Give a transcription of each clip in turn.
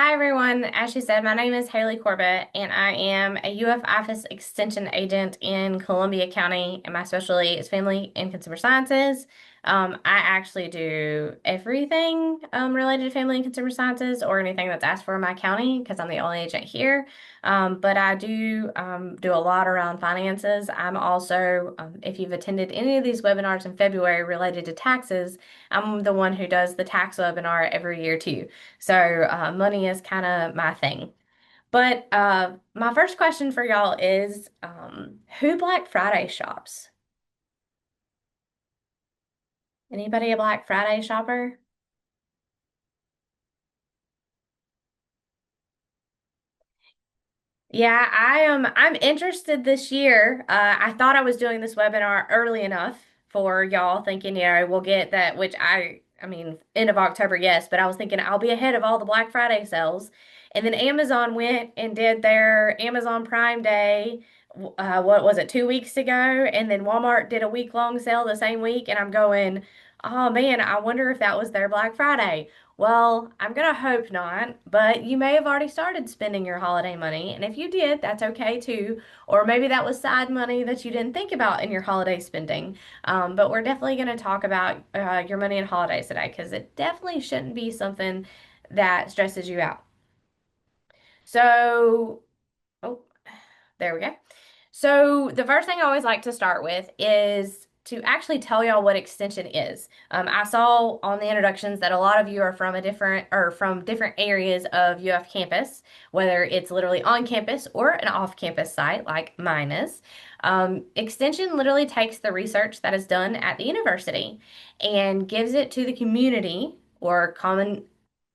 Hi everyone. As she said, my name is Haley Corbitt, and I am a IFAS extension agent in Columbia County, and my specialty is family and consumer sciences. I actually do everything related to family and consumer sciences or anything that's asked for in my county because I'm the only agent here. But I do a lot around finances. I'm also, if you've attended any of these webinars in February related to taxes, I'm the one who does the tax webinar every year too. So money is kind of my thing. But my first question for y'all is who Black Friday shops? Anybody a Black Friday shopper? Yeah, I'm interested this year. I thought I was doing this webinar early enough for y'all thinking, we'll get that, which I mean, end of October, yes, but I was thinking I'll be ahead of all the Black Friday sales. And then Amazon went and did their Amazon Prime Day, what was it, 2 weeks ago? And then Walmart did a week-long sale the same week, and I'm going, oh man, I wonder if that was their Black Friday. Well, I'm gonna hope not, but you may have already started spending your holiday money, and if you did, that's okay too. Or maybe that was side money that you didn't think about in your holiday spending. But we're definitely gonna talk about your money and holidays today because it definitely shouldn't be something that stresses you out. So, oh, there we go. So the first thing I always like to start with is to actually tell y'all what extension is. I saw on the introductions that a lot of you are from a different or from different areas of UF campus, whether it's literally on campus or an off-campus site like mine is. Extension literally takes the research that is done at the university and gives it to the community or common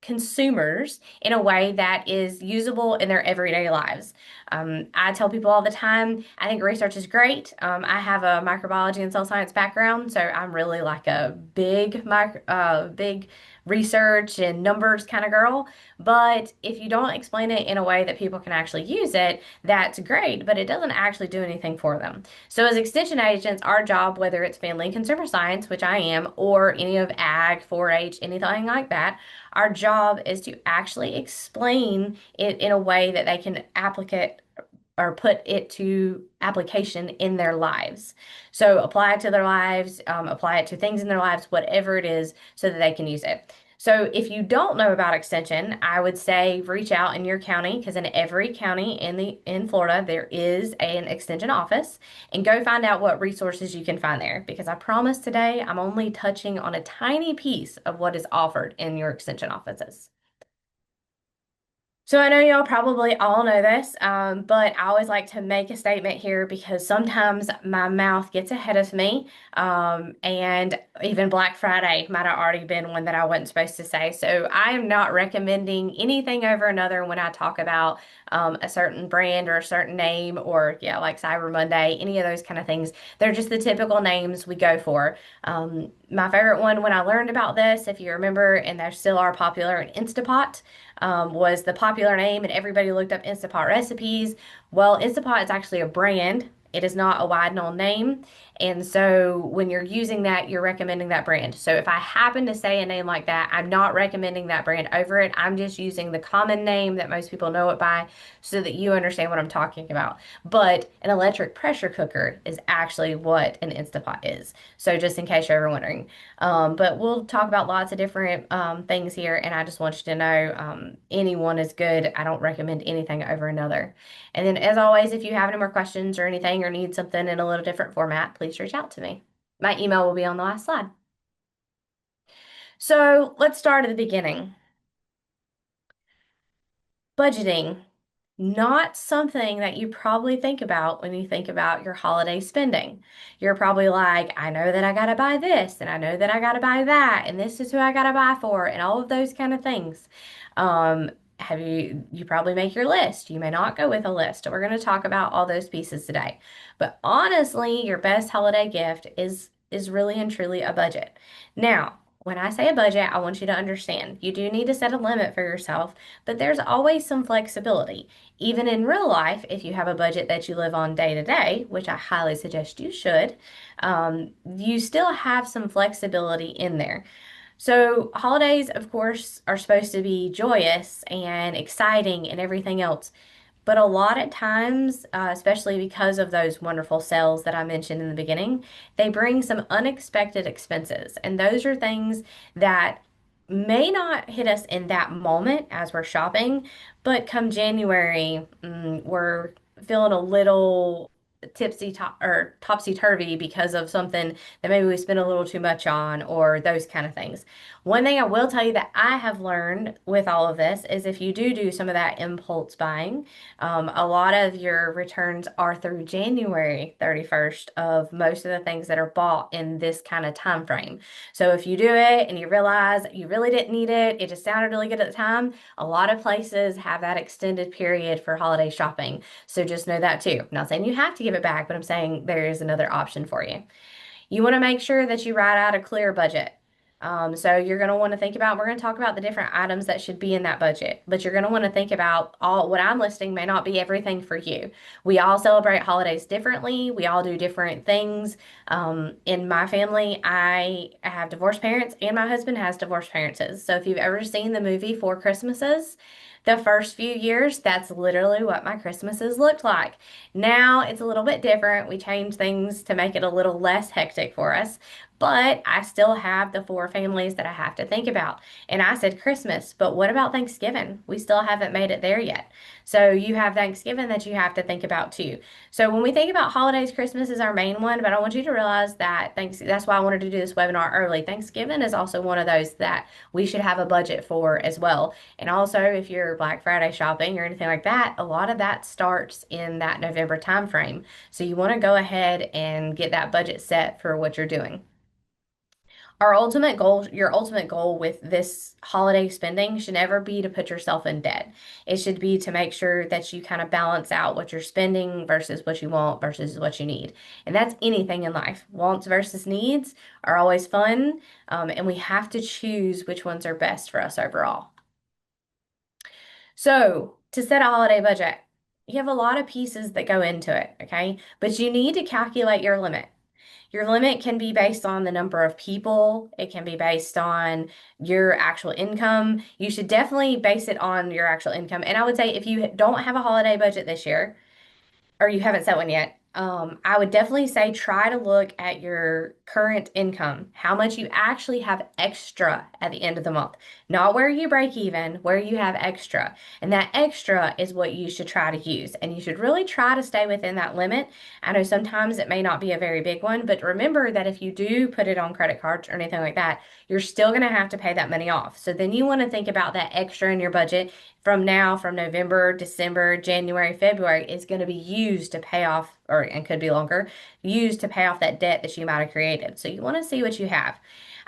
consumers in a way that is usable in their everyday lives. I tell people all the time, I think research is great. I have a microbiology and cell science background, so I'm really like a big research and numbers kind of girl. But if you don't explain it in a way that people can actually use it, that's great, but it doesn't actually do anything for them. So as extension agents, our job, whether it's family and consumer science, which I am, or any of ag, 4-H, anything like that, our job is to actually explain it in a way that they can applicate or put it to application in their lives. So apply it to their lives, apply it to things in their lives, whatever it is, so that they can use it. So if you don't know about extension, I would say reach out in your county because in every county in Florida there is an extension office and go find out what resources you can find there because I promise today I'm only touching on a tiny piece of what is offered in your extension offices. So I know y'all probably all know this, but I always like to make a statement here because sometimes my mouth gets ahead of me, and even Black Friday might have already been one that I wasn't supposed to say. So I am not recommending anything over another when I talk about a certain brand or a certain name or yeah, like Cyber Monday, any of those kind of things. They're just the typical names we go for. My favorite one when I learned about this, if you remember, and they still are popular, in Instapot was the popular name, and everybody looked up Instapot recipes. Well, Instapot is actually a brand. It is not a wide known name. And so when you're using that, you're recommending that brand. So if I happen to say a name like that, I'm not recommending that brand over it. I'm just using the common name that most people know it by so that you understand what I'm talking about. But an electric pressure cooker is actually what an Instapot is. So just in case you're ever wondering. But we'll talk about lots of different things here, and I just want you to know anyone is good. I don't recommend anything over another. And then, as always, if you have any more questions or anything or need something in a little different format, please reach out to me. My email will be on the last slide. So let's start at the beginning. Budgeting, not something that you probably think about when you think about your holiday spending. You're probably like, I know that I gotta buy this, and I know that I gotta buy that, and this is who I gotta buy for, and all of those kind of things. Um, you probably make your list. You may not go with a list. We're going to talk about all those pieces today. But honestly, your best holiday gift is really and truly a budget. Now, when I say a budget, I want you to understand you do need to set a limit for yourself, but there's always some flexibility. Even in real life, if you have a budget that you live on day to day, which I highly suggest you should, you still have some flexibility in there. So, holidays, of course, are supposed to be joyous and exciting and everything else. But a lot of times, especially because of those wonderful sales that I mentioned in the beginning, they bring some unexpected expenses. And those are things that may not hit us in that moment as we're shopping, but come January, we're feeling a little tipsy top or topsy turvy because of something that maybe we spent a little too much on or those kind of things. One thing I will tell you that I have learned with all of this is if you do some of that impulse buying, a lot of your returns are through January 31st of most of the things that are bought in this kind of time frame. So if you do it and you realize you really didn't need it, it just sounded really good at the time, a lot of places have that extended period for holiday shopping. So just know that too. I'm not saying you have to give it back, but I'm saying there is another option for you. You want to make sure that you write out a clear budget. So you're going to want to think about, we're going to talk about the different items that should be in that budget, but you're going to want to think about all what I'm listing may not be everything for you. We all celebrate holidays differently. We all do different things. In my family, I have divorced parents and my husband has divorced parents. So if you've ever seen the movie Four Christmases, the first few years, that's literally what my Christmases looked like. Now it's a little bit different. We changed things to make it a little less hectic for us, but I still have the four families that I have to think about. And I said Christmas, but what about Thanksgiving? We still haven't made it there yet. So you have Thanksgiving that you have to think about too. So when we think about holidays, Christmas is our main one, but I want you to realize that that's why I wanted to do this webinar early. Thanksgiving is also one of those that we should have a budget for as well. And also, if you're Black Friday shopping or anything like that, a lot of that starts in that November timeframe. So you want to go ahead and get that budget set for what you're doing. Our ultimate goal, your ultimate goal with this holiday spending should never be to put yourself in debt. It should be to make sure that you kind of balance out what you're spending versus what you want versus what you need. And that's anything in life. Wants versus needs are always fun, and we have to choose which ones are best for us overall. So, to set a holiday budget, you have a lot of pieces that go into it, okay? But you need to calculate your limit. Your limit can be based on the number of people. It can be based on your actual income. You should definitely base it on your actual income. And I would say if you don't have a holiday budget this year, or you haven't set one yet, I would definitely say try to look at your current income, how much you actually have extra at the end of the month, not where you break even, where you have extra. And that extra is what you should try to use. And you should really try to stay within that limit. I know sometimes it may not be a very big one, but remember that if you do put it on credit cards or anything like that, you're still going to have to pay that money off. So then you want to think about that extra in your budget from November, December, January, February is going to be used to pay off, or and could be longer, used to pay off that debt that you might have created. So you want to see what you have.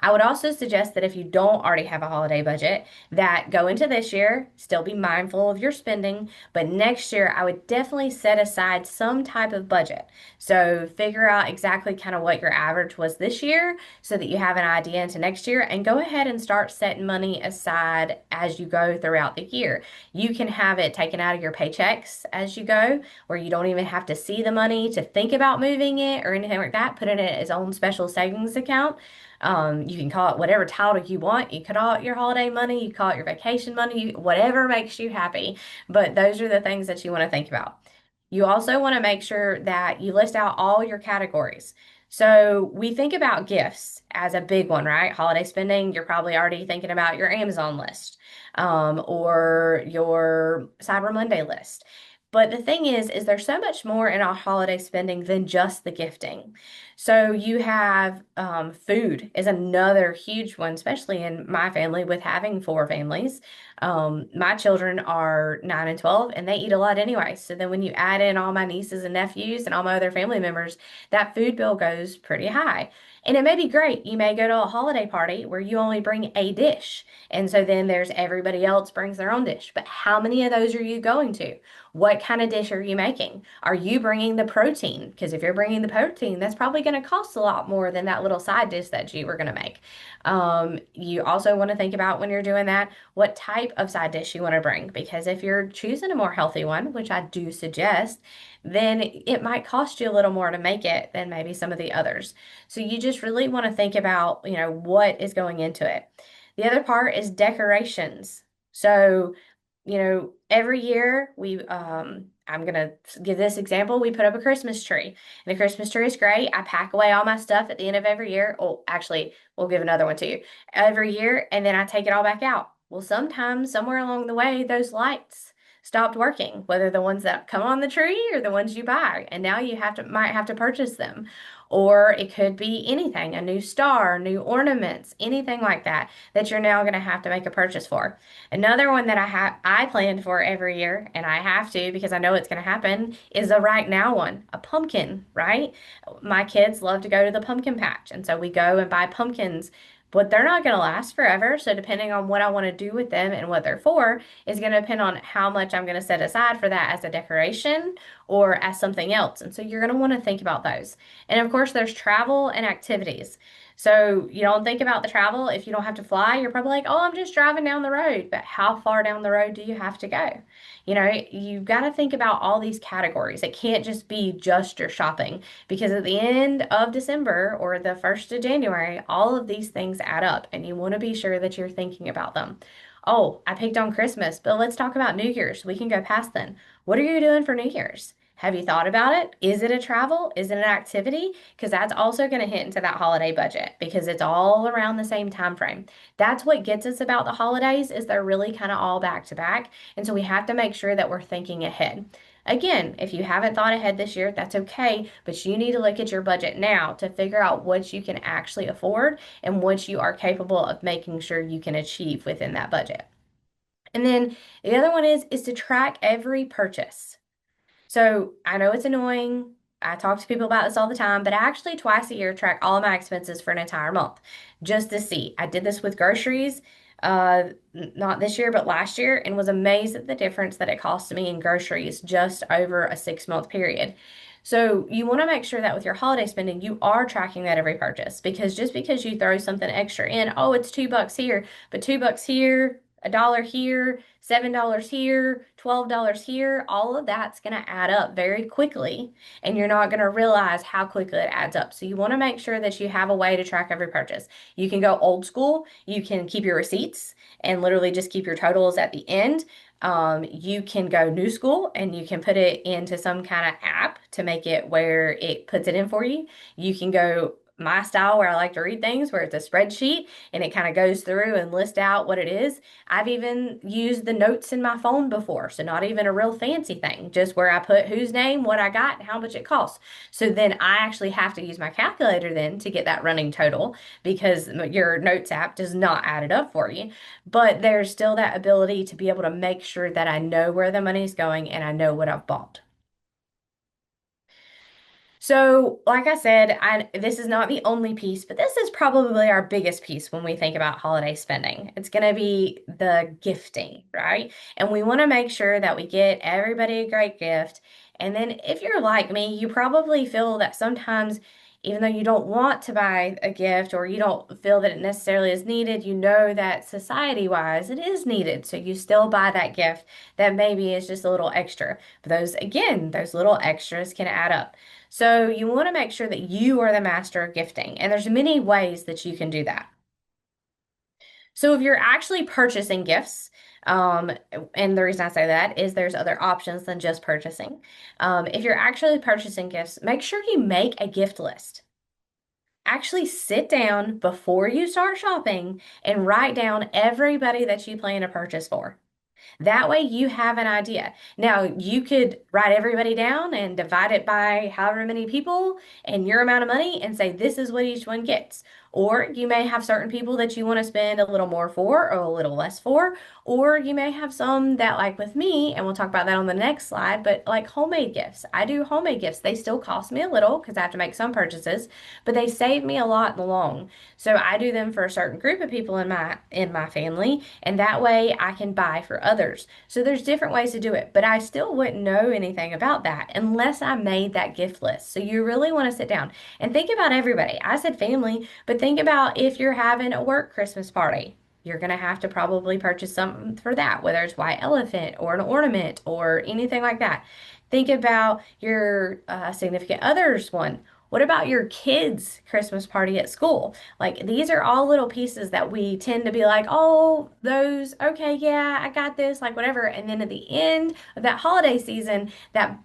I would also suggest that if you don't already have a holiday budget, that go into this year, still be mindful of your spending, but next year I would definitely set aside some type of budget. So figure out exactly kind of what your average was this year so that you have an idea into next year and go ahead and start setting money aside as you go throughout the year. You can have it taken out of your paychecks as you go, where you don't even have to see the money to think about moving it or anything like that. Put it in its own special savings account. You can call it whatever title you want. You could call it your holiday money, you call it your vacation money, whatever makes you happy. But those are the things that you want to think about. You also want to make sure that you list out all your categories. So we think about gifts as a big one, right? Holiday spending, you're probably already thinking about your Amazon list, or your Cyber Monday list. But the thing is there's so much more in our holiday spending than just the gifting. So you have food is another huge one, especially in my family with having four families. My children are 9 and 12 and they eat a lot anyway. So then when you add in all my nieces and nephews and all my other family members, that food bill goes pretty high. And it may be great. You may go to a holiday party where you only bring a dish. And so then there's everybody else brings their own dish. But how many of those are you going to? What what kind of dish are you making? Are you bringing the protein? Because if you're bringing the protein, that's probably going to cost a lot more than that little side dish that you were going to make. You also want to think about when you're doing that, what type of side dish you want to bring. Because if you're choosing a more healthy one, which I do suggest, then it might cost you a little more to make it than maybe some of the others. So you just really want to think about, what is going into it. The other part is decorations. So, every year I'm gonna give this example. We put up a Christmas tree. And the Christmas tree is great. I pack away all my stuff at the end of every year. Oh, actually, we'll give another one to you. Every year, and then I take it all back out. Well, sometimes somewhere along the way, those lights stopped working, whether the ones that come on the tree or the ones you buy. And now you might have to purchase them. Or it could be anything, a new star, new ornaments, anything like that that you're now going to have to make a purchase for. Another one that I planned for every year, and I have to because I know it's going to happen, is a right now one, a pumpkin, right? My kids love to go to the pumpkin patch, and so we go and buy pumpkins. But they're not going to last forever. So, depending on what I want to do with them and what they're for, is going to depend on how much I'm going to set aside for that as a decoration or as something else. And so, you're going to want to think about those. And of course, there's travel and activities. So you don't think about the travel. If you don't have to fly, you're probably like, oh, I'm just driving down the road. But how far down the road do you have to go? You've got to think about all these categories. It can't just be just your shopping because at the end of December or the 1st of January, all of these things add up and you want to be sure that you're thinking about them. Oh, I picked on Christmas, but let's talk about New Year's. We can go past then. What are you doing for New Year's? Have you thought about it? Is it a travel? Is it an activity? Because that's also going to hit into that holiday budget because it's all around the same time frame. That's what gets us about the holidays is they're really kind of all back to back. And so we have to make sure that we're thinking ahead. Again, if you haven't thought ahead this year, that's okay, but you need to look at your budget now to figure out what you can actually afford and what you are capable of making sure you can achieve within that budget. And then the other one is to track every purchase. So I know it's annoying. I talk to people about this all the time, but I actually twice a year track all of my expenses for an entire month just to see. I did this with groceries, not this year, but last year, and was amazed at the difference that it cost me in groceries just over a 6-month period. So you want to make sure that with your holiday spending, you are tracking that every purchase because just because you throw something extra in, oh, it's $2 here, but $2 here, $1 here, $7 here, $12 here, all of that's going to add up very quickly, and you're not going to realize how quickly it adds up. So you want to make sure that you have a way to track every purchase. You can go old school, you can keep your receipts and literally just keep your totals at the end. You can go new school and you can put it into some kind of app to make it where it puts it in for you. You can go my style where I like to read things, where it's a spreadsheet and it kind of goes through and lists out what it is. I've even used the notes in my phone before, so not even a real fancy thing, just where I put whose name, what I got, and how much it costs. So then I actually have to use my calculator then to get that running total because your notes app does not add it up for you. But there's still that ability to be able to make sure that I know where the money's going and I know what I've bought. So, like I said, this is not the only piece, but this is probably our biggest piece when we think about holiday spending. It's going to be the gifting, right? And we want to make sure that we get everybody a great gift. And then, if you're like me, you probably feel that sometimes, even though you don't want to buy a gift or you don't feel that it necessarily is needed, you know that society-wise it is needed. So, you still buy that gift that maybe is just a little extra. But those little extras can add up. So you want to make sure that you are the master of gifting, and there's many ways that you can do that. So if you're actually purchasing gifts, um, and the reason I say that is there's other options than just purchasing. If you're actually purchasing gifts, make sure you make a gift list. Actually sit down before you start shopping and write down everybody that you plan to purchase for. That way you have an idea. Now, you could write everybody down and divide it by however many people and your amount of money and say this is what each one gets. Or you may have certain people that you want to spend a little more for or a little less for. Or you may have some that, like with me, and we'll talk about that on the next slide, but like homemade gifts. I do homemade gifts. They still cost me a little because I have to make some purchases, but they save me a lot in the long. So I do them for a certain group of people in my family, and that way I can buy for others. So there's different ways to do it, but I still wouldn't know anything about that unless I made that gift list. So you really want to sit down and think about everybody. I said family, but think about if you're having a work Christmas party. You're going to have to probably purchase something for that, whether it's white elephant or an ornament or anything like that. Think about your significant other's one. What about your kids' Christmas party at school? Like, these are all little pieces that we tend to be like, oh, those, okay, yeah, I got this, like whatever. And then at the end of that holiday season, that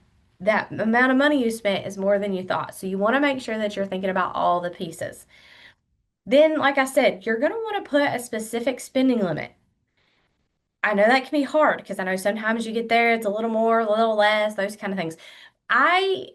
amount of money you spent is more than you thought. So you want to make sure that you're thinking about all the pieces. Then, like I said, you're going to want to put a specific spending limit. I know that can be hard because I know sometimes you get there, it's a little more, a little less, those kind of things. I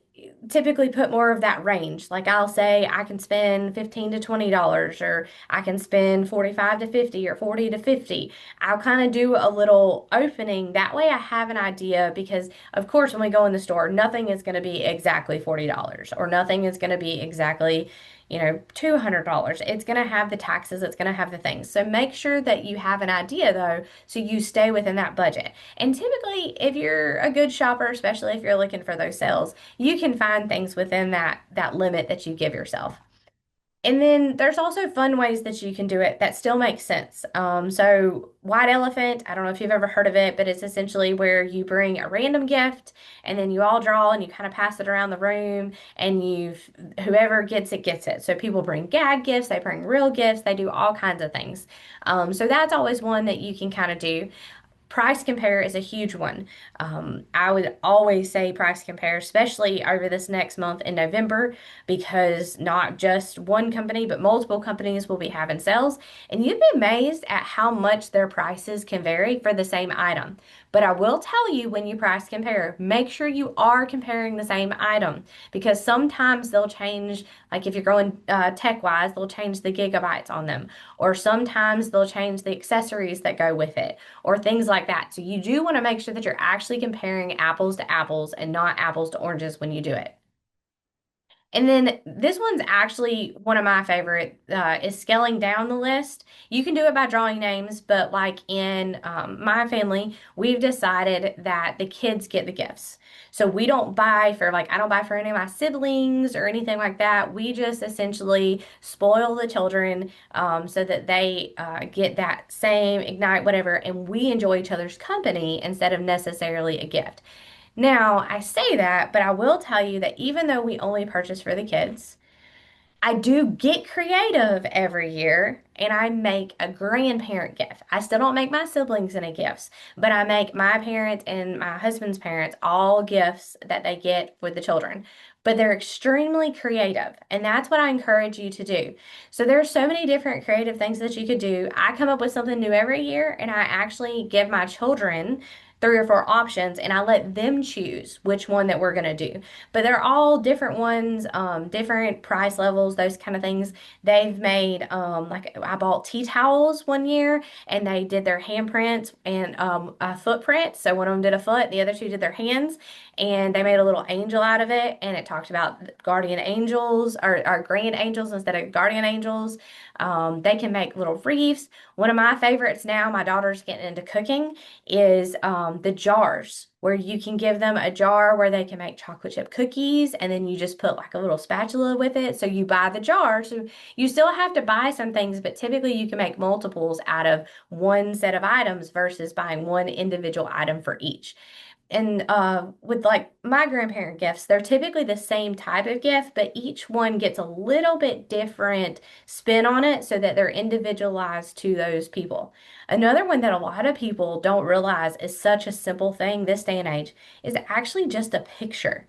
typically put more of that range. Like I'll say I can spend 15 to $20 or I can spend 45 to 50 or 40 to 50. I'll kind of do a little opening. That way I have an idea because of course when we go in the store, nothing is going to be exactly $40 or nothing is going to be exactly $200. It's going to have the taxes, it's going to have the things. So make sure that you have an idea though, so you stay within that budget. And typically, if you're a good shopper, especially if you're looking for those sales, you can find things within that limit that you give yourself. And then there's also fun ways that you can do it that still make sense. So white elephant, I don't know if you've ever heard of it, but it's essentially where you bring a random gift and then you all draw and you kind of pass it around the room and whoever gets it gets it. So people bring gag gifts, they bring real gifts, they do all kinds of things. So that's always one that you can kind of do. Price compare is a huge one. I would always say price compare, especially over this next month in November, because not just one company, but multiple companies will be having sales. And you'd be amazed at how much their prices can vary for the same item. But I will tell you when you price compare, make sure you are comparing the same item because sometimes they'll change, like if you're going tech wise, they'll change the gigabytes on them, or sometimes they'll change the accessories that go with it or things like that. So you do want to make sure that you're actually comparing apples to apples and not apples to oranges when you do it. And then this one's actually one of my favorite is scaling down the list. You can do it by drawing names, but like in my family, we've decided that the kids get the gifts. So we don't buy for like I don't buy for any of my siblings or anything like that. We just essentially spoil the children so that they get that same ignite whatever, and we enjoy each other's company instead of necessarily a gift. Now, I say that, but I will tell you that even though we only purchase for the kids, I do get creative every year and I make a grandparent gift. I still don't make my siblings any gifts, but I make my parents and my husband's parents all gifts that they get with the children. But they're extremely creative, and that's what I encourage you to do. So there's so many different creative things that you could do. I come up with something new every year, and I actually give my children 3 or 4 options and I let them choose which one that we're going to do. But they're all different ones, different price levels, those kind of things. They've made, like I bought tea towels one year and they did their handprints and a footprint. So one of them did a foot, the other two did their hands, and they made a little angel out of it. And it talked about guardian angels or grand angels instead of guardian angels. They can make little wreaths. One of my favorites now, my daughter's getting into cooking, is the jars where you can give them a jar where they can make chocolate chip cookies and then you just put like a little spatula with it. So you buy the jar. So you still have to buy some things, but typically you can make multiples out of one set of items versus buying one individual item for each. And with like my grandparent gifts, they're typically the same type of gift, but each one gets a little bit different spin on it so that they're individualized to those people. Another one that a lot of people don't realize is such a simple thing this day and age is actually just a picture.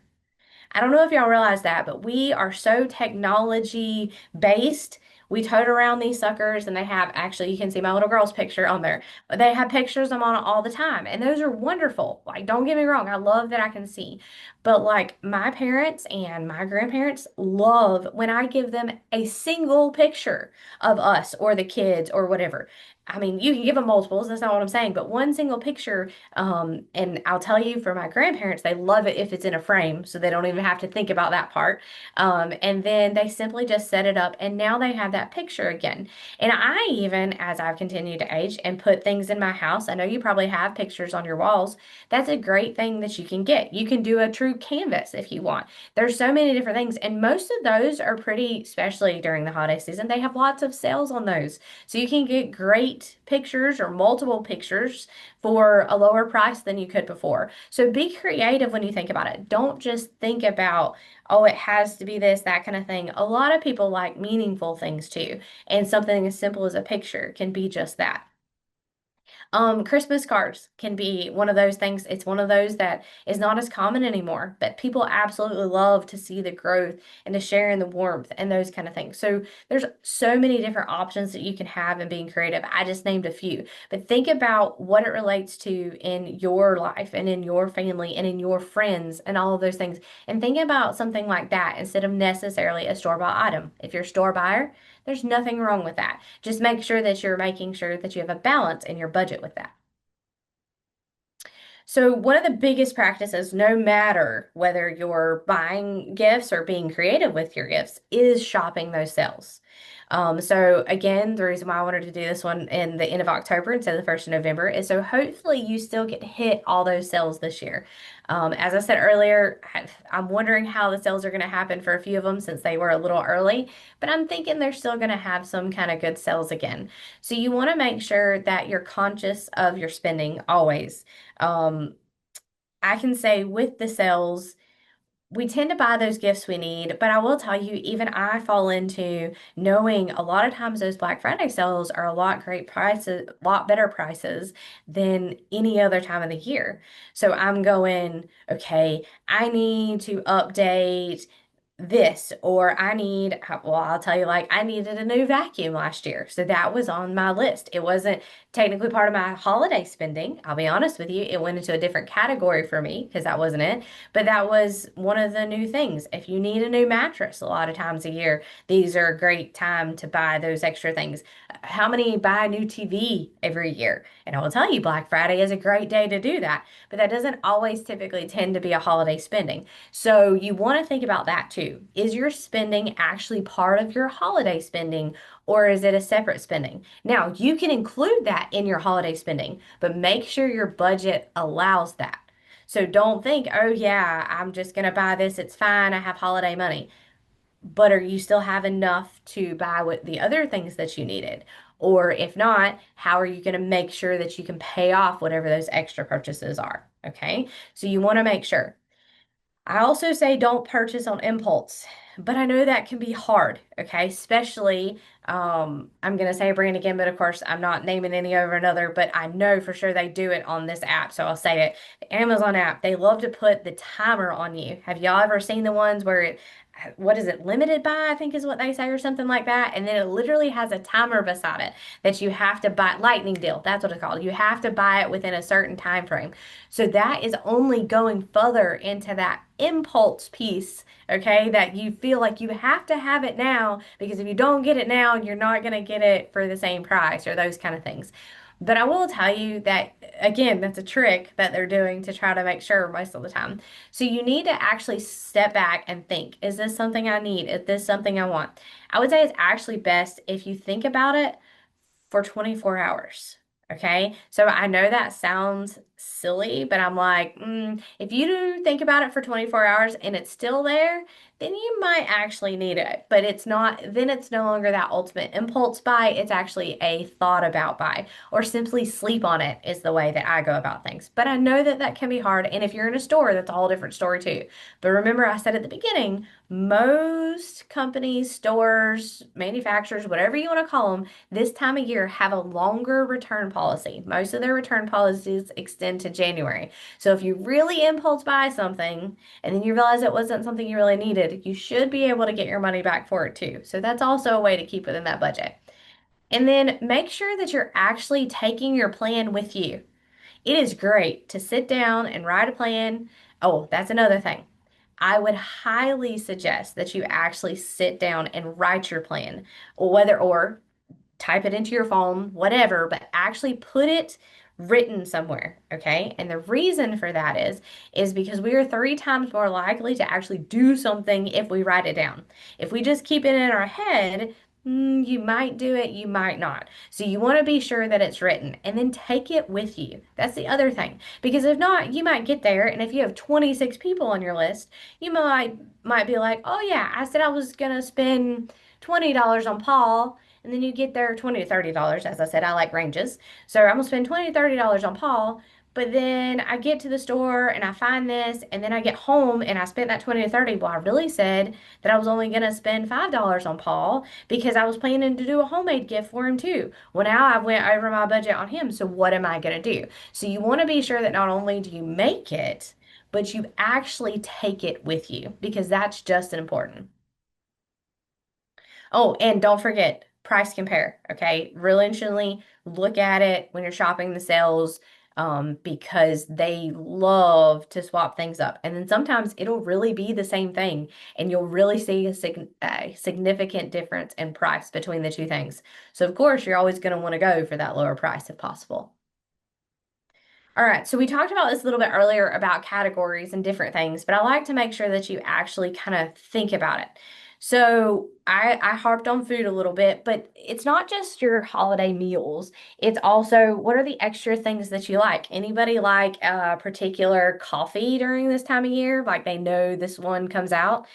I don't know if y'all realize that, but we are so technology based. We tote around these suckers and they have, actually, you can see my little girl's picture on there. They have pictures of them on it all the time. And those are wonderful. Like, don't get me wrong. I love that I can see. But like my parents and my grandparents love when I give them a single picture of us or the kids or whatever. I mean, you can give them multiples, that's not what I'm saying, but one single picture, and I'll tell you for my grandparents, they love it if it's in a frame, so they don't even have to think about that part. And then they simply just set it up, and now they have that picture again. And I even, as I've continued to age and put things in my house, I know you probably have pictures on your walls. That's a great thing that you can get. You can do a true canvas if you want. There's so many different things, and most of those are pretty, especially during the holiday season, they have lots of sales on those. So you can get great pictures or multiple pictures for a lower price than you could before. So be creative when you think about it. Don't just think about, oh, it has to be this, that kind of thing. A lot of people like meaningful things too, and something as simple as a picture can be just that. Christmas cards can be one of those things. It's one of those that is not as common anymore, but people absolutely love to see the growth and to share in the warmth and those kind of things. So there's so many different options that you can have in being creative. I just named a few, but think about what it relates to in your life and in your family and in your friends and all of those things. And think about something like that instead of necessarily a store-bought item. If you're a store buyer, there's nothing wrong with that. Just make sure that you're making sure that you have a balance in your budget with that. So, one of the biggest practices, no matter whether you're buying gifts or being creative with your gifts, is shopping those sales. So again, the reason why I wanted to do this one in the end of October instead of the 1st of November is so hopefully you still get hit all those sales this year. As I said earlier, I'm wondering how the sales are going to happen for a few of them since they were a little early, but I'm thinking they're still going to have some kind of good sales again. So you want to make sure that you're conscious of your spending always. Um, I can say with the sales, we tend to buy those gifts we need, but I will tell you, even I fall into knowing a lot of times those Black Friday sales are a lot great prices, a lot better prices than any other time of the year. So I'm going, okay, I need to update this, or I need, well, I'll tell you, like, I needed a new vacuum last year. So that was on my list. It wasn't technically part of my holiday spending. I'll be honest with you, it went into a different category for me because that wasn't it. But that was one of the new things. If you need a new mattress a lot of times a year, these are a great time to buy those extra things. How many buy a new TV every year? And I will tell you, Black Friday is a great day to do that. But that doesn't always typically tend to be a holiday spending. So you want to think about that too. Is your spending actually part of your holiday spending, or is it a separate spending? Now, you can include that in your holiday spending, but make sure your budget allows that. So don't think, oh yeah, I'm just going to buy this. It's fine. I have holiday money. But are you still have enough to buy what the other things that you needed? Or if not, how are you going to make sure that you can pay off whatever those extra purchases are? Okay. So you want to make sure. I also say don't purchase on impulse, but I know that can be hard, okay? Especially, I'm going to say a brand again, but of course, I'm not naming any over another, but I know for sure they do it on this app, so I'll say it. The Amazon app, they love to put the timer on you. Have y'all ever seen the ones where it, what is it, limited by, I think is what they say, or something like that? And then it literally has a timer beside it that you have to buy, lightning deal, that's what it's called. You have to buy it within a certain time frame. So that is only going further into that impulse piece, okay? That you feel like you have to have it now because if you don't get it now, you're not going to get it for the same price or those kind of things. But I will tell you that, again, that's a trick that they're doing to try to make sure most of the time. So you need to actually step back and think, is this something I need? Is this something I want? I would say it's actually best if you think about it for 24 hours. Okay. So I know that sounds silly, but I'm like, if you do think about it for 24 hours and it's still there, then you might actually need it. But it's not, then it's no longer that ultimate impulse buy. It's actually a thought about buy, or simply sleep on it is the way that I go about things. But I know that that can be hard. And if you're in a store, that's a whole different story too. But remember, I said at the beginning, most companies, stores, manufacturers, whatever you want to call them, this time of year have a longer return policy. Most of their return policies extend into January. So if you really impulse buy something and then you realize it wasn't something you really needed, you should be able to get your money back for it too. So that's also a way to keep within that budget. And then make sure that you're actually taking your plan with you. It is great to sit down and write a plan. Oh, that's another thing. I would highly suggest that you actually sit down and write your plan, or type it into your phone, whatever, but actually put it written somewhere, okay? And the reason for that is because we are three times more likely to actually do something if we write it down. If we just keep it in our head, you might do it, you might not. So you want to be sure that it's written and then take it with you. That's the other thing. Because if not, you might get there and if you have 26 people on your list, you might be like, "Oh yeah, I said I was going to spend $20 on Paul." And then you get there 20 to $30. As I said, I like ranges. So I'm gonna spend 20 to $30 on Paul. But then I get to the store and I find this, and then I get home and I spent that 20 to 30. Well, I really said that I was only gonna spend $5 on Paul because I was planning to do a homemade gift for him too. Well, now I went over my budget on him. So what am I gonna do? So you want to be sure that not only do you make it, but you actually take it with you because that's just as important. Oh, and don't forget, price compare, okay? Real intentionally look at it when you're shopping the sales, because they love to swap things up. And then sometimes it'll really be the same thing, and you'll really see a significant difference in price between the two things. So, of course, you're always going to want to go for that lower price if possible. All right, so we talked about this a little bit earlier about categories and different things, but I like to make sure that you actually kind of think about it. So I harped on food a little bit, but it's not just your holiday meals. It's also what are the extra things that you like? Anybody like a particular coffee during this time of year? Like they know this one comes out.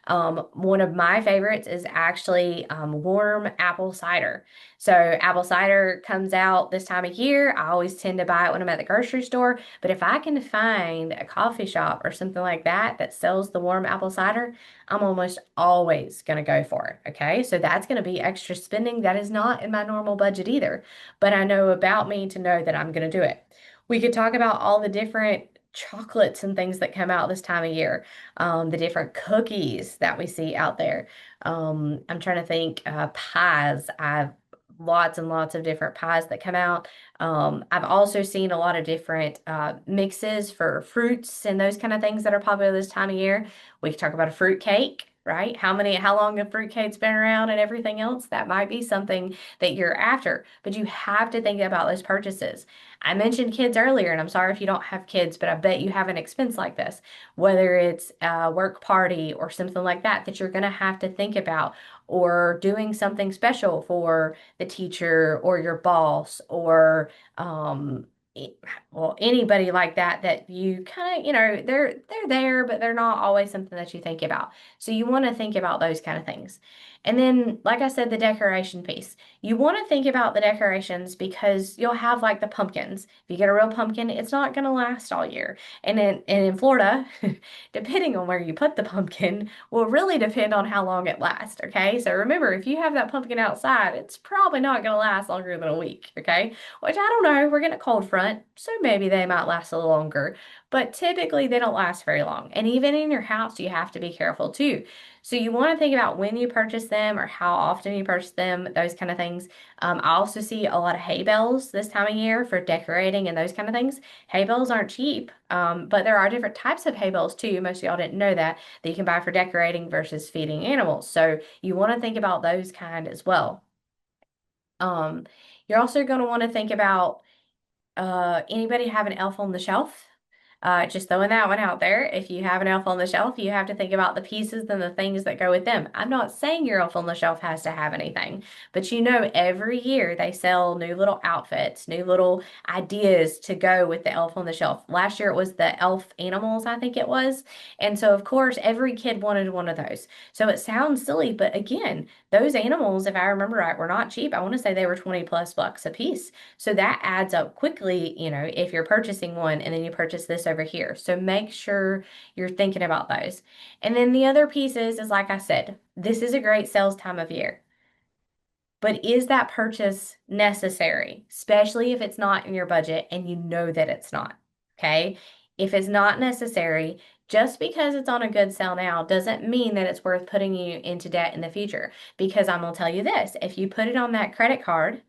One of my favorites is actually warm apple cider. So apple cider comes out this time of year. I always tend to buy it when I'm at the grocery store. But if I can find a coffee shop or something like that that sells the warm apple cider, I'm almost always going to go for it. Okay. So that's going to be extra spending. That is not in my normal budget either. But I know about me to know that I'm going to do it. We could talk about all the different chocolates and things that come out this time of year, the different cookies that we see out there. I'm trying to think, pies. I've lots and lots of different pies that come out. I've also seen a lot of different mixes for fruits and those kind of things that are popular this time of year. We can talk about a fruit cake. Right? How long a fruit cake's been around and everything else? That might be something that you're after, but you have to think about those purchases. I mentioned kids earlier, and I'm sorry if you don't have kids, but I bet you have an expense like this, whether it's a work party or something like that, that you're going to have to think about, or doing something special for the teacher or your boss or e- well, anybody like that that you kind of, they're there, but they're not always something that you think about. So you want to think about those kind of things. And then, like I said, the decoration piece. You want to think about the decorations because you'll have like the pumpkins. If you get a real pumpkin, it's not going to last all year. And in Florida, depending on where you put the pumpkin, will really depend on how long it lasts. Okay. So remember, if you have that pumpkin outside, it's probably not going to last longer than a week. Okay. Which I don't know. We're getting a cold front, so maybe they might last a little longer. But typically, they don't last very long. And even in your house, you have to be careful too. So you want to think about when you purchase them or how often you purchase them, those kind of things. I also see a lot of hay bales this time of year for decorating and those kind of things. Hay bales aren't cheap, but there are different types of hay bales too. Most of y'all didn't know that you can buy for decorating versus feeding animals. So you want to think about those kind as well. Um, you're also going to want to think about anybody have an elf on the shelf? Just throwing that one out there. If you have an elf on the shelf, you have to think about the pieces and the things that go with them. I'm not saying your elf on the shelf has to have anything, but every year they sell new little outfits, new little ideas to go with the elf on the shelf. Last year it was the elf animals, I think it was. And so, of course, every kid wanted one of those. So it sounds silly, but again, those animals, if I remember right, were not cheap. I want to say they were 20 plus bucks a piece. So that adds up quickly, if you're purchasing one and then you purchase this over here. So make sure you're thinking about those. And then the other pieces is like I said, this is a great sales time of year. But is that purchase necessary, especially if it's not in your budget and you know that it's not? Okay. If it's not necessary, just because it's on a good sale now doesn't mean that it's worth putting you into debt in the future. Because I'm going to tell you this, if you put it on that credit card,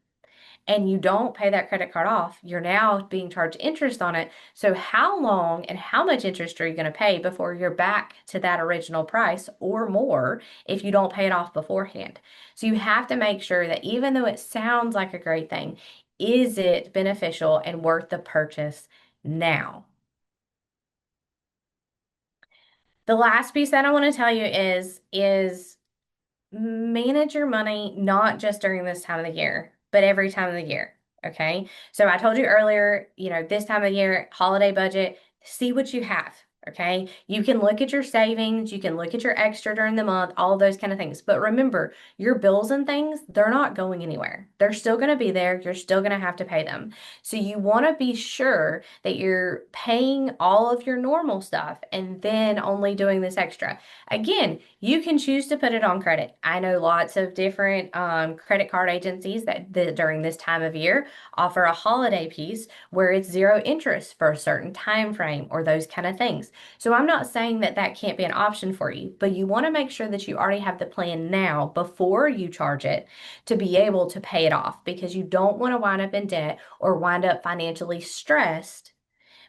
and you don't pay that credit card off, you're now being charged interest on it. So, how long and how much interest are you going to pay before you're back to that original price or more if you don't pay it off beforehand? So, you have to make sure that even though it sounds like a great thing, is it beneficial and worth the purchase now? The last piece that I want to tell you is manage your money not just during this time of the year, but every time of the year. Okay. So I told you earlier, this time of year, holiday budget, see what you have. Okay. You can look at your savings, you can look at your extra during the month, all of those kind of things. But remember, your bills and things, they're not going anywhere. They're still going to be there. You're still going to have to pay them. So you want to be sure that you're paying all of your normal stuff and then only doing this extra. Again, you can choose to put it on credit. I know lots of different credit card agencies that during this time of year offer a holiday piece where it's zero interest for a certain time frame or those kind of things. So I'm not saying that that can't be an option for you, but you want to make sure that you already have the plan now before you charge it to be able to pay it off because you don't want to wind up in debt or wind up financially stressed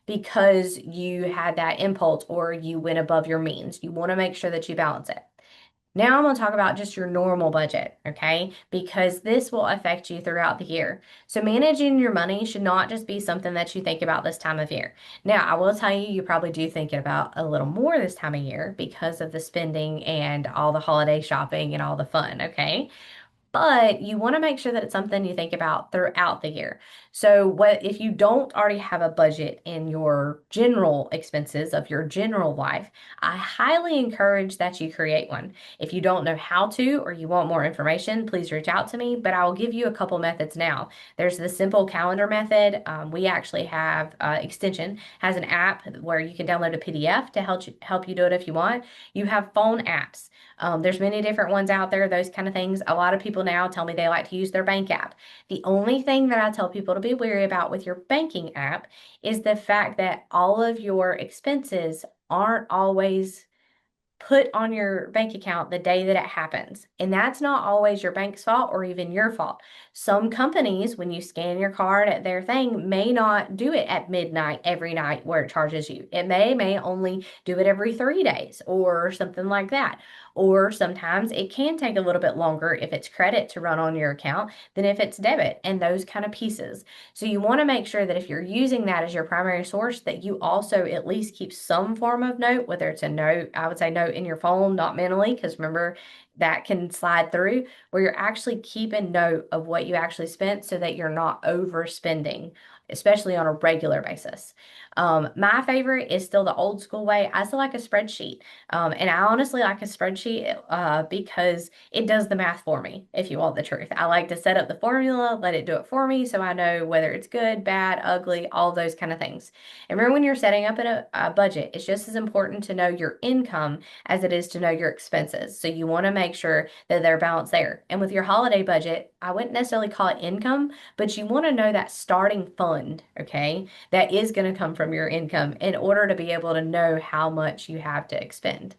because you had that impulse or you went above your means. You want to make sure that you balance it. Now I'm going to talk about just your normal budget, okay? Because this will affect you throughout the year. So managing your money should not just be something that you think about this time of year. Now, I will tell you, you probably do think about a little more this time of year because of the spending and all the holiday shopping and all the fun, okay? But you want to make sure that it's something you think about throughout the year. So what if you don't already have a budget in your general expenses of your general life, I highly encourage that you create one. If you don't know how to or you want more information, please reach out to me, but I will give you a couple methods now. There's the simple calendar method. We actually have Extension has an app where you can download a PDF to help you do it if you want. You have phone apps. There's many different ones out there, those kind of things. A lot of people now tell me they like to use their bank app. The only thing that I tell people to be wary about with your banking app is the fact that all of your expenses aren't always put on your bank account the day that it happens. And that's not always your bank's fault or even your fault. Some companies, when you scan your card at their thing, may not do it at midnight every night where it charges you. It may only do it every 3 days or something like that. Or sometimes it can take a little bit longer if it's credit to run on your account than if it's debit and those kind of pieces. So you want to make sure that if you're using that as your primary source, that you also at least keep some form of note, whether it's a note, I would say note in your phone, not mentally, because remember that can slide through, where you're actually keeping note of what you actually spent so that you're not overspending, especially on a regular basis. My favorite is still the old school way. I still like a spreadsheet. And I honestly like a spreadsheet because it does the math for me, if you want the truth. I like to set up the formula, let it do it for me so I know whether it's good, bad, ugly, all those kind of things. And remember, when you're setting up a budget, it's just as important to know your income as it is to know your expenses. So you want to make sure that they're balanced there. And with your holiday budget, I wouldn't necessarily call it income, but you want to know that starting fund, okay, that is going to come from your income in order to be able to know how much you have to expend.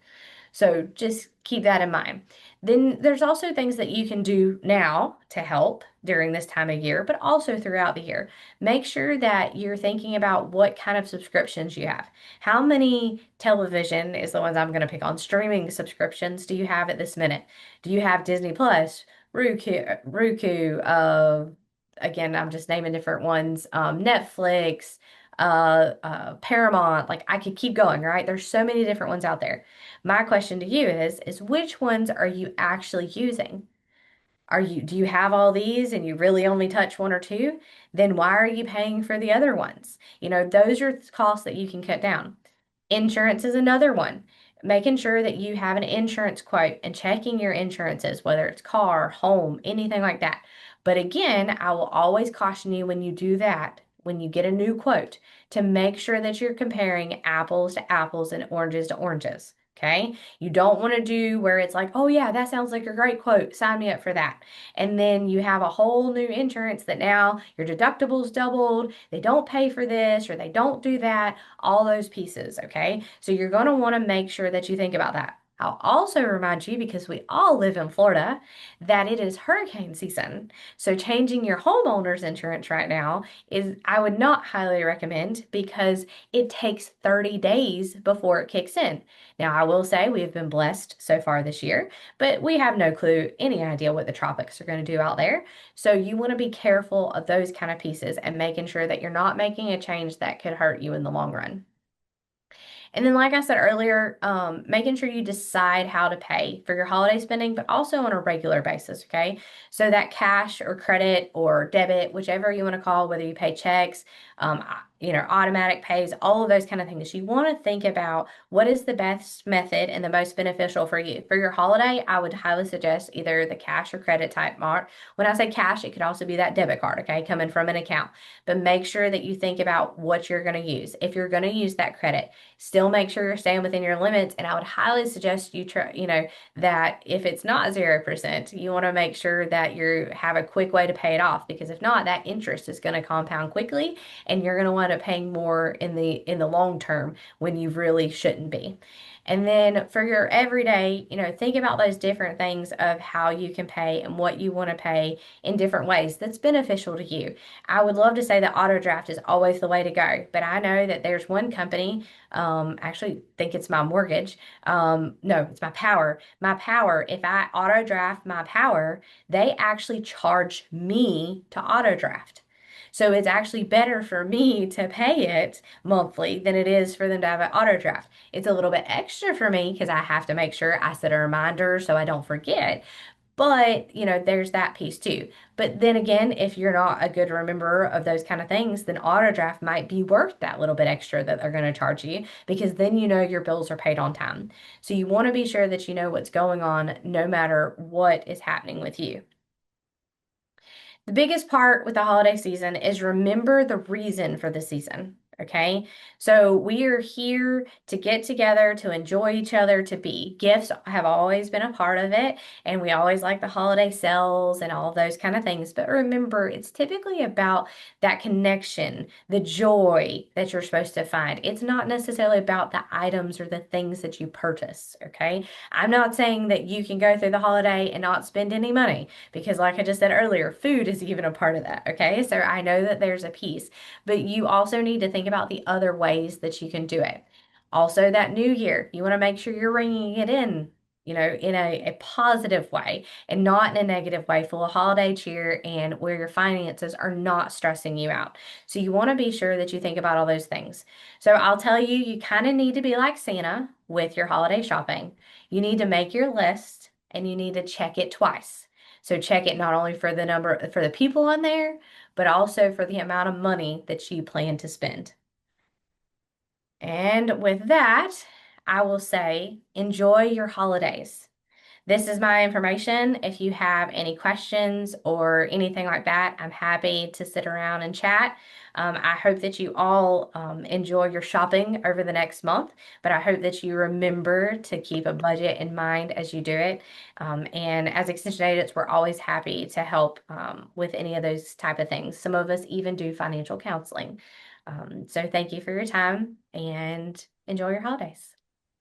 So just keep that in mind. Then there's also things that you can do now to help during this time of year, but also throughout the year. Make sure that you're thinking about what kind of subscriptions you have. How many television is the ones I'm going to pick on streaming subscriptions do you have at this minute? Do you have Disney Plus, Roku, again, I'm just naming different ones, Netflix, Paramount, like I could keep going, right? There's so many different ones out there. My question to you is which ones are you actually using? Do you have all these and you really only touch one or two? Then why are you paying for the other ones? Those are costs that you can cut down. Insurance is another one. Making sure that you have an insurance quote and checking your insurances, whether it's car, home, anything like that. But again, I will always caution you when you do that, when you get a new quote, to make sure that you're comparing apples to apples and oranges to oranges. Okay. You don't want to do where it's like, oh, yeah, that sounds like a great quote. Sign me up for that. And then you have a whole new insurance that now your deductible's doubled. They don't pay for this or they don't do that, all those pieces. Okay. So you're going to want to make sure that you think about that. I'll also remind you, because we all live in Florida, that it is hurricane season. So changing your homeowner's insurance right now is, I would not highly recommend, because it takes 30 days before it kicks in. Now, I will say we have been blessed so far this year, but we have no clue, any idea what the tropics are going to do out there. So you want to be careful of those kind of pieces and making sure that you're not making a change that could hurt you in the long run. And then, like I said earlier, making sure you decide how to pay for your holiday spending, but also on a regular basis, okay? So that cash or credit or debit, whichever you want to call, whether you pay checks, automatic pays, all of those kind of things. You want to think about what is the best method and the most beneficial for you. For your holiday, I would highly suggest either the cash or credit type mark. When I say cash, it could also be that debit card, okay, coming from an account. But make sure that you think about what you're going to use. If you're going to use that credit, still make sure you're staying within your limits. And I would highly suggest you try, that if it's not 0%, you want to make sure that you have a quick way to pay it off, because if not, that interest is going to compound quickly and you're going to wind up paying more in the long term when you really shouldn't be. And then for your everyday, think about those different things of how you can pay and what you want to pay in different ways that's beneficial to you. I would love to say that auto draft is always the way to go, but I know that there's one company, actually think it's my mortgage. No, it's my power. My power, if I auto draft my power, they actually charge me to auto draft. So it's actually better for me to pay it monthly than it is for them to have an auto draft. It's a little bit extra for me because I have to make sure I set a reminder so I don't forget. But, there's that piece too. But then again, if you're not a good rememberer of those kind of things, then auto draft might be worth that little bit extra that they're going to charge you, because then your bills are paid on time. So you want to be sure that you know what's going on no matter what is happening with you. The biggest part with the holiday season is remember the reason for the season. Okay. So we are here to get together, to enjoy each other, to be. Gifts have always been a part of it. And we always like the holiday sales and all those kind of things. But remember, it's typically about that connection, the joy that you're supposed to find. It's not necessarily about the items or the things that you purchase. Okay. I'm not saying that you can go through the holiday and not spend any money, because like I just said earlier, food is even a part of that, okay? So I know that there's a piece, but you also need to think about the other ways that you can do it. Also, that new year, you want to make sure you're ringing it in, in a positive way and not in a negative way, full of holiday cheer and where your finances are not stressing you out. So you want to be sure that you think about all those things. So I'll tell you, you kind of need to be like Santa with your holiday shopping. You need to make your list and you need to check it twice. So check it not only for the number for the people on there, but also for the amount of money that you plan to spend. And with that, I will say enjoy your holidays. This is my information. If you have any questions or anything like that, I'm happy to sit around and chat. I hope that you all enjoy your shopping over the next month, but I hope that you remember to keep a budget in mind as you do it. And as extension agents, we're always happy to help with any of those type of things. Some of us even do financial counseling. So thank you for your time and enjoy your holidays.